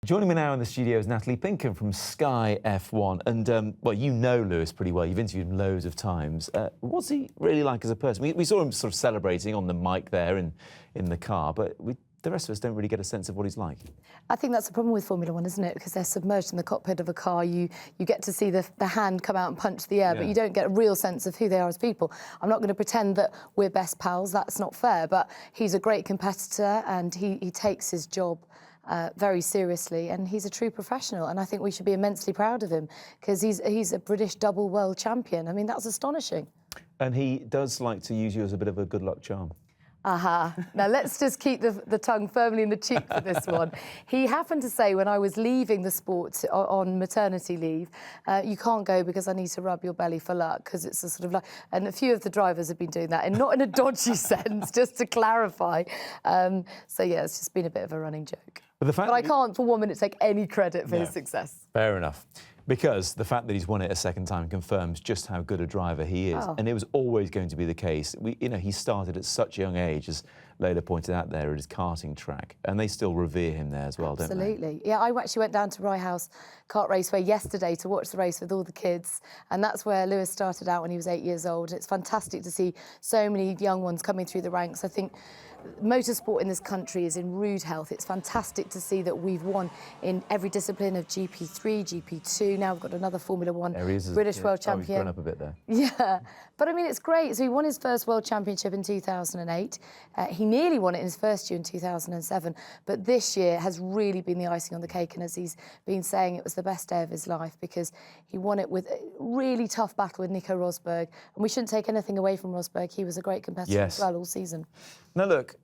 Joining me now in the studio is Natalie Pinkham from Sky F1. And, well, you know Lewis pretty well. You've interviewed him loads of times. What's he really like as a person? We saw him sort of celebrating on the mic there in the car, but the rest of us don't really get a sense of what he's like. I think that's the problem with Formula One, isn't it? Because they're submerged in the cockpit of a car. You get to see the hand come out and punch the air, but you don't get a real sense of who they are as people. I'm not going to pretend that we're best pals. That's not fair. But he's a great competitor, and he takes his job very seriously, and he's a true professional, and I think we should be immensely proud of him because he's a British double world champion. I mean, that's astonishing. And he does like to use you as a bit of a good luck charm. Aha. Now, let's just keep the tongue firmly in the cheek for this one. He happened to say when I was leaving the sport on maternity leave, you can't go because I need to rub your belly for luck, because it's a sort of like... And a few of the drivers have been doing that, and not in a dodgy sense, just to clarify. So, yeah, it's just been a bit of a running joke. But I can't, for 1 minute, take any credit for his success. Fair enough. Because the fact that he's won it a second time confirms just how good a driver he is. And it was always going to be the case. He started at such a young age, as Layla pointed out there, at his karting track. And they still revere him there as well, don't they? Absolutely. Yeah, I actually went down to Rye House Kart Raceway yesterday to watch the race with all the kids. And that's where Lewis started out when he was 8 years old. It's fantastic to see so many young ones coming through the ranks. I think motorsport in this country is in rude health. It's fantastic to see that we've won in every discipline of GP3, GP2. Now we've got another Formula One British World Champion. He's grown up a bit there. Yeah, but I mean, it's great. So he won his first World Championship in 2008. He nearly won it in his first year in 2007. But this year has really been the icing on the cake. And as he's been saying, it was the best day of his life because he won it with a really tough battle with Nico Rosberg. And we shouldn't take anything away from Rosberg. He was a great competitor as well all season. Now, look,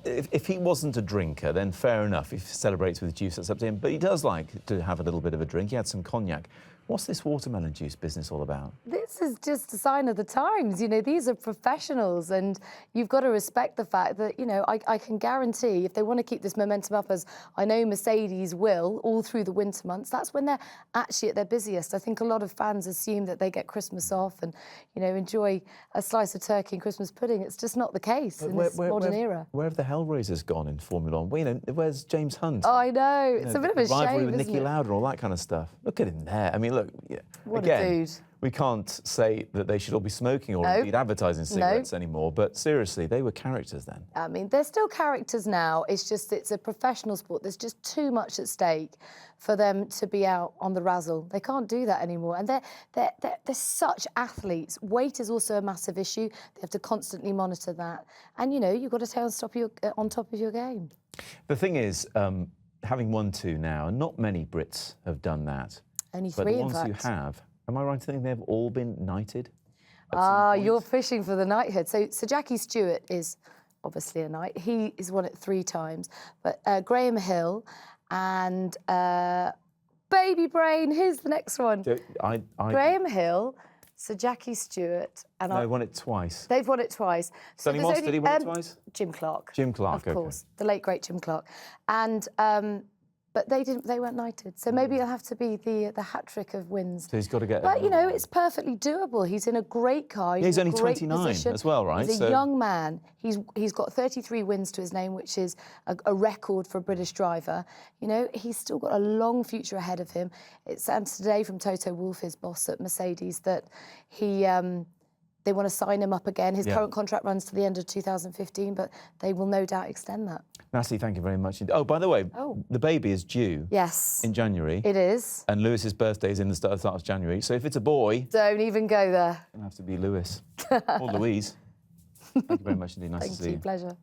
if he wasn't a drinker, then fair enough. If he celebrates with juice, that's up to him. But he does like to have a little bit of a drink. He had some cognac. What's this watermelon juice business all about? This is just a sign of the times. You know, these are professionals, and you've got to respect the fact that, you know, I can guarantee if they want to keep this momentum up, as I know Mercedes will, all through the winter months, that's when they're actually at their busiest. I think a lot of fans assume that they get Christmas off and, you know, enjoy a slice of turkey and Christmas pudding. It's just not the case in this modern era. Where have the Hellraisers gone in Formula One? Well, you know, where's James Hunt? Oh, I know. It's a bit of a shame, rivalry with isn't Niki it? Lauda and all that kind of stuff. Look at him there. I mean, look, what again, a dude. We can't say that they should all be smoking or indeed advertising cigarettes anymore, but seriously, they were characters then. I mean, they're still characters now. It's just, it's a professional sport. There's just too much at stake for them to be out on the razzle. They can't do that anymore. And they're such athletes. Weight is also a massive issue. They have to constantly monitor that. And, you know, you've got to stay on top of your game. The thing is, having won two now, and not many Brits have done that. Only three, in fact. But the ones who have, am I right in thinking they've all been knighted? You're fishing for the knighthood. So Jackie Stewart is obviously a knight. He has won it 3 times. But Graham Hill and Baby Brain, who's the next one? Graham Hill, Sir Jackie Stewart, and they won it twice. They've won it twice. Sonny Moss, did he win it twice? Jim Clark. Jim Clark, of course, the late great Jim Clark, and but they didn't. They weren't knighted. So maybe it'll have to be the hat trick of wins. So he's got to get. But you know, it's perfectly doable. He's in a great car. He's only 29 as well, right? He's a young man. He's got 33 wins to his name, which is a record for a British driver. You know, he's still got a long future ahead of him. It sounds today from Toto Wolff, his boss at Mercedes, that they want to sign him up again. His current contract runs to the end of 2015, but they will no doubt extend that. Natalie, thank you very much. Oh, by the way, the baby is due in January. It is. And Lewis's birthday is in the start of January. So if it's a boy... Don't even go there. It'll have to be Lewis or Louise. Thank you very much indeed. Nice to see you. Thank you. Pleasure.